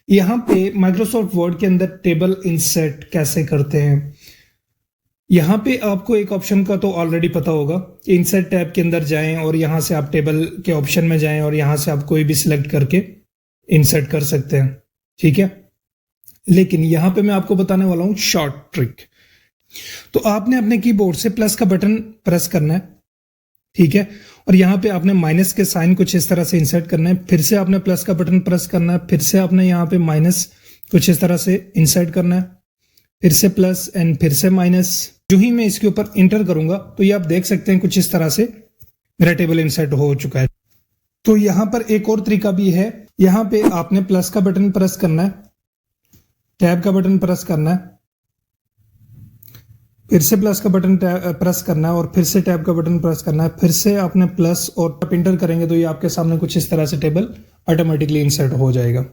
यहाँ पे Microsoft word के अंदर टेबल इंसर्ट कैसे करते हैं। यहाँ पे आपको एक ऑप्शन का तो ऑलरेडी पता होगा, इंसर्ट टैब के अंदर जाएं और यहाँ से आप टेबल के ऑप्शन में जाएं और यहाँ से आप कोई भी सिलेक्ट करके इंसर्ट कर सकते हैं, ठीक है। लेकिन यहाँ पे मैं आपको बताने वाला हूँ शॉर्ट ट्रिक। तो आपने अपने कीबोर्ड से प्लस का बटन प्रेस करना है, ठीक है, और यहाँ पे आपने माइनस के साइन कुछ इस तरह से इंसर्ट करना है, फिर से आपने प्लस का बटन प्रेस करना है, फिर से आपने यहाँ पे माइनस कुछ इस तरह से इंसर्ट करना है, फिर से प्लस एंड फिर से माइनस। जो ही मैं इसके ऊपर इंटर करूंगा तो ये आप देख सकते हैं कुछ इस तरह से मेरा टेबल इंसर्ट हो चुका है। तो यहाँ पर एक और तरीका भी है, यहाँ पे आपने प्लस का बटन प्रेस करना है, टैब का बटन प्रेस करना है, फिर से प्लस का बटन प्रेस करना है और फिर से टैब का बटन प्रेस करना है, फिर से आपने प्लस और आप इंटर करेंगे तो ये आपके सामने कुछ इस तरह से टेबल ऑटोमेटिकली इंसर्ट हो जाएगा।